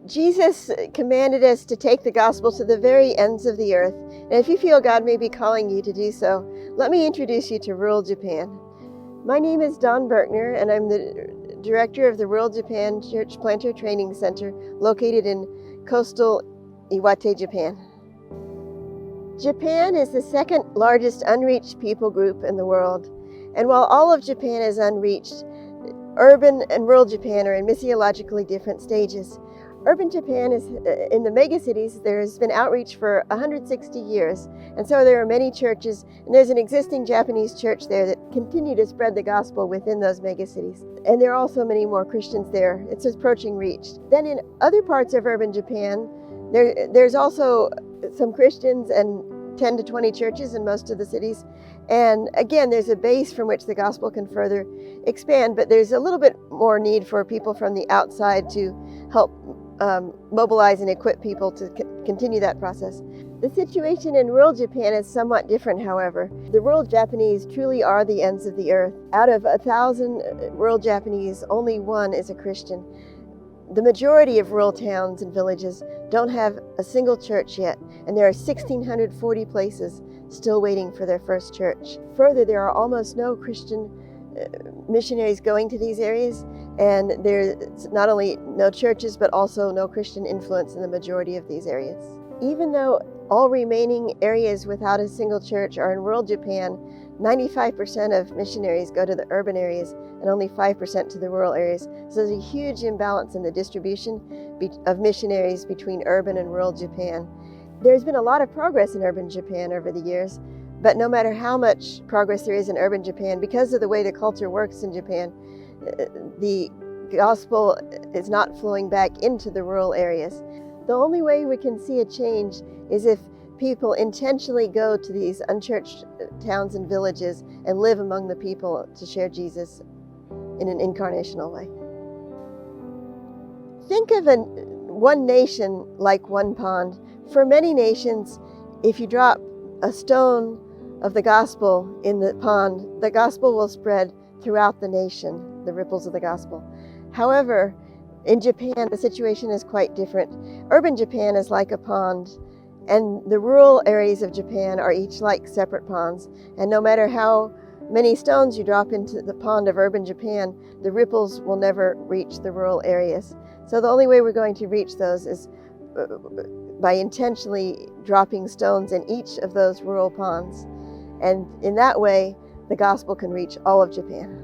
Jesus commanded us to take the gospel to the very ends of the earth. And if you feel God may be calling you to do so, let me introduce you to rural Japan. My name is Don Birkner, and I'm the director of the Rural Japan Church Planter Training Center located in coastal Iwate, Japan. Japan is the second largest unreached people group in the world. And while all of Japan is unreached, urban and rural Japan are in missiologically different stages. Urban Japan is in the megacities. There's been outreach for 160 years, and so there are many churches, and there's an existing Japanese church there that continue to spread the gospel within those megacities. And there are also many more Christians there. It's approaching reach. Then in other parts of urban Japan, there's also some Christians and 10 to 20 churches in most of the cities. And again, there's a base from which the gospel can further expand, but there's a little bit more need for people from the outside to help mobilize and equip people to continue that process. The situation in rural Japan is somewhat different, however. The rural Japanese truly are the ends of the earth. Out of 1,000 rural Japanese, only one is a Christian. The majority of rural towns and villages don't have a single church yet, and there are 1,640 places still waiting for their first church. Further, there are almost no Christian missionaries going to these areas, and there's not only no churches, but also no Christian influence in the majority of these areas. Even though all remaining areas without a single church are in rural Japan, 95% of missionaries go to the urban areas and only 5% to the rural areas. So there's a huge imbalance in the distribution of missionaries between urban and rural Japan. There's been a lot of progress in urban Japan over the years, but no matter how much progress there is in urban Japan, because of the way the culture works in Japan, the gospel is not flowing back into the rural areas. The only way we can see a change is if people intentionally go to these unchurched towns and villages and live among the people to share Jesus in an incarnational way. Think of one nation like one pond. For many nations, if you drop a stone of the gospel in the pond, the gospel will spread throughout the nation, the ripples of the gospel. However, in Japan, the situation is quite different. Urban Japan is like a pond, and the rural areas of Japan are each like separate ponds. And no matter how many stones you drop into the pond of urban Japan, the ripples will never reach the rural areas. So the only way we're going to reach those is by intentionally dropping stones in each of those rural ponds. And in that way, the gospel can reach all of Japan.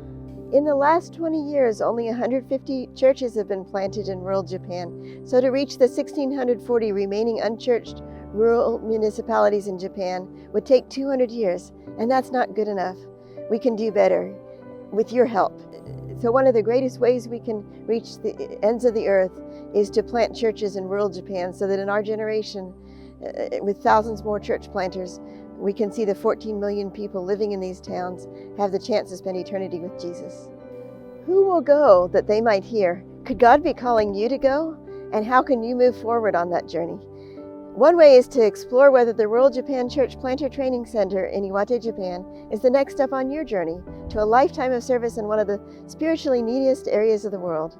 In the last 20 years, only 150 churches have been planted in rural Japan. So to reach the 1,640 remaining unchurched rural municipalities in Japan would take 200 years, and that's not good enough. We can do better with your help. So one of the greatest ways we can reach the ends of the earth is to plant churches in rural Japan, so that in our generation, with thousands more church planters, we can see the 14 million people living in these towns have the chance to spend eternity with Jesus. Who will go that they might hear? Could God be calling you to go? And how can you move forward on that journey? One way is to explore whether the Rural Japan Church Planter Training Center in Iwate, Japan is the next step on your journey to a lifetime of service in one of the spiritually neediest areas of the world.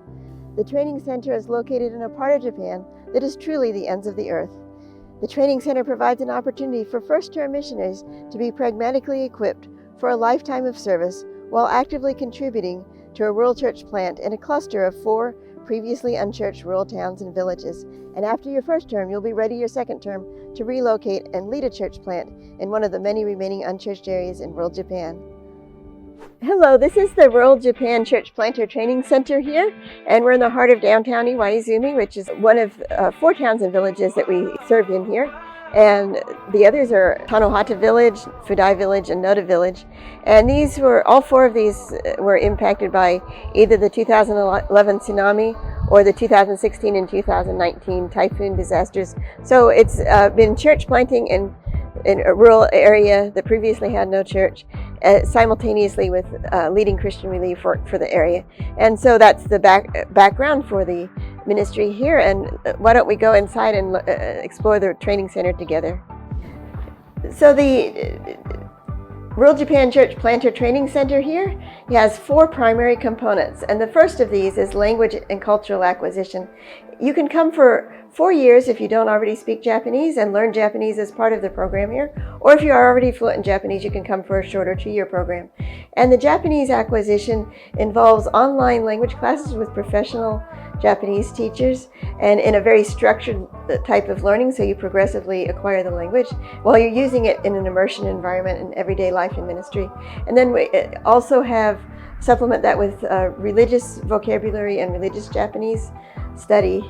The training center is located in a part of Japan that is truly the ends of the earth. The training center provides an opportunity for first-term missionaries to be pragmatically equipped for a lifetime of service while actively contributing to a rural church plant in a cluster of 4 previously unchurched rural towns and villages. And after your first term, you'll be ready your second term to relocate and lead a church plant in one of the many remaining unchurched areas in rural Japan. Hello, this is the Rural Japan Church Planter Training Center here, and we're in the heart of downtown Iwaizumi, which is one of 4 towns and villages that we serve in here. And the others are Tanohata Village, Fudai Village, and Noda Village. And all 4 of these were impacted by either the 2011 tsunami or the 2016 and 2019 typhoon disasters. So it's been church planting in a rural area that previously had no church, simultaneously with leading Christian relief work for the area. And so that's the background for the ministry here. And why don't we go inside and explore the training center together? So the Rural Japan Church Planter Training Center here has 4 primary components, and the first of these is language and cultural acquisition. You can come for 4 years if you don't already speak Japanese and learn Japanese as part of the program here, or if you are already fluent in Japanese, you can come for a shorter 2-year program. And the Japanese acquisition involves online language classes with professional Japanese teachers and in a very structured type of learning, so you progressively acquire the language while you're using it in an immersion environment in everyday life and ministry. And then we also supplement that with religious vocabulary and religious Japanese study.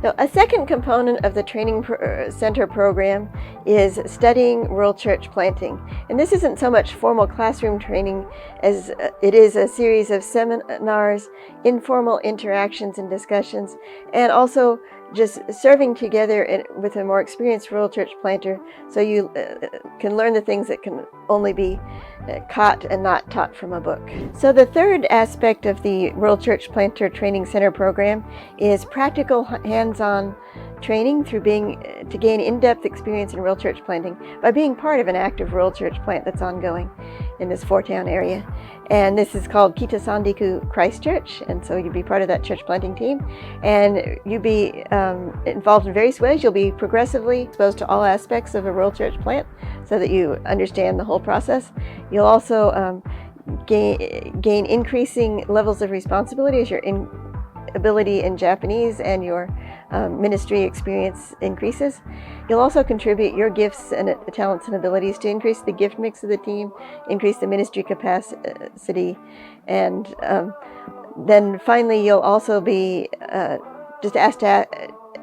So a second component of the training center program is studying rural church planting. And this isn't so much formal classroom training as it is a series of seminars, informal interactions and discussions, and also just serving together with a more experienced rural church planter, so you can learn the things that can only be caught and not taught from a book. So the third aspect of the Rural Church Planter Training Center program is practical hands-on training to gain in-depth experience in rural church planting by being part of an active rural church plant that's ongoing in this 4-town area. And this is called Kita Sandiku Christ Church, and so you'd be part of that church planting team, and you'd be involved in various ways. You'll be progressively exposed to all aspects of a rural church plant so that you understand the whole process. You'll also gain increasing levels of responsibility as your ability in Japanese and your ministry experience increases. You'll also contribute your gifts and talents and abilities to increase the gift mix of the team, increase the ministry capacity, and then finally you'll also be just asked to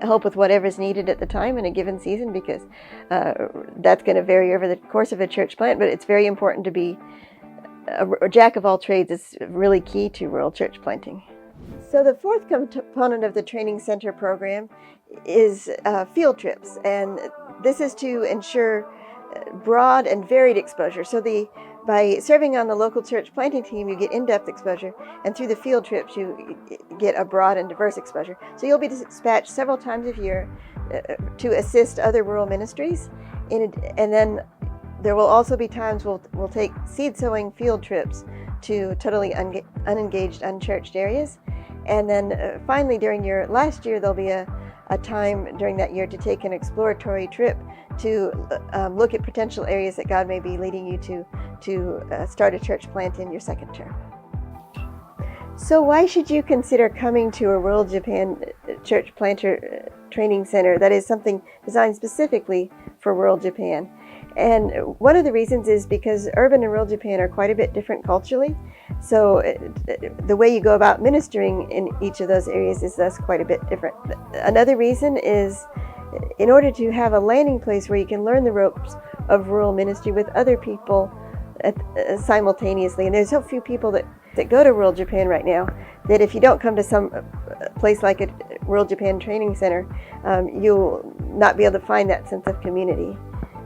help with whatever is needed at the time in a given season, because that's going to vary over the course of a church plant, but it's very important to be a jack of all trades. Is really key to rural church planting. So the fourth component of the training center program is field trips, and this is to ensure broad and varied exposure. So by serving on the local church planting team, you get in-depth exposure, and through the field trips you get a broad and diverse exposure. So you'll be dispatched several times a year to assist other rural ministries, and then there will also be times we'll take seed sowing field trips to totally unengaged, unchurched areas. And then finally, during your last year, there'll be a time during that year to take an exploratory trip to look at potential areas that God may be leading you to start a church plant in your second term. So why should you consider coming to a Rural Japan Church Planter Training Center that is something designed specifically for rural Japan? And one of the reasons is because urban and rural Japan are quite a bit different culturally. So the way you go about ministering in each of those areas is thus quite a bit different. Another reason is in order to have a landing place where you can learn the ropes of rural ministry with other people simultaneously. And there's so few people that go to rural Japan right now that if you don't come to some place like a Rural Japan Training Center, you'll not be able to find that sense of community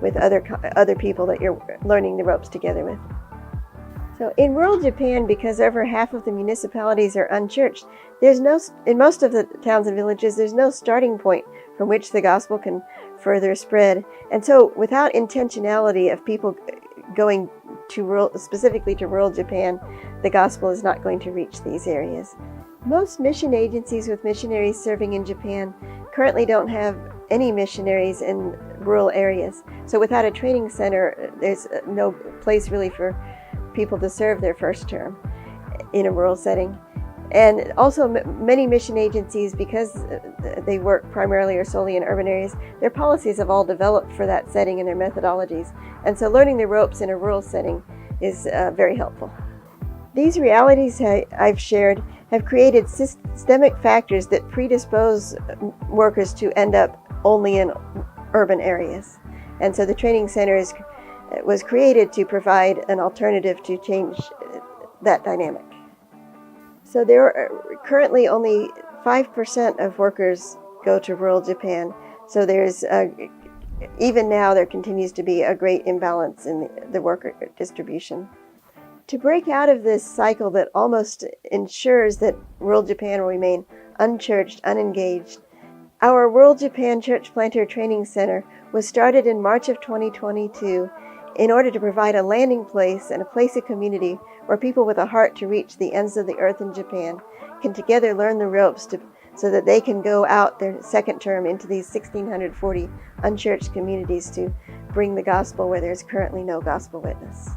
with other people that you're learning the ropes together with. So in rural Japan, because over half of the municipalities are unchurched, in most of the towns and villages, there's no starting point from which the gospel can further spread. And so without intentionality of people going specifically to rural Japan, the gospel is not going to reach these areas. Most mission agencies with missionaries serving in Japan currently don't have any missionaries in rural areas. So without a training center, there's no place really for people to serve their first term in a rural setting. And also many mission agencies, because they work primarily or solely in urban areas, their policies have all developed for that setting and their methodologies. And so learning the ropes in a rural setting is very helpful. These realities I've shared have created systemic factors that predispose workers to end up only in urban areas. And so the training center was created to provide an alternative to change that dynamic. So there are currently only 5% of workers go to rural Japan. So even now there continues to be a great imbalance in the worker distribution. To break out of this cycle that almost ensures that rural Japan will remain unchurched, unengaged, our Rural Japan Church Planter Training Center was started in March of 2022 in order to provide a landing place and a place of community where people with a heart to reach the ends of the earth in Japan can together learn the ropes so that they can go out their second term into these 1,640 unchurched communities to bring the gospel where there's currently no gospel witness.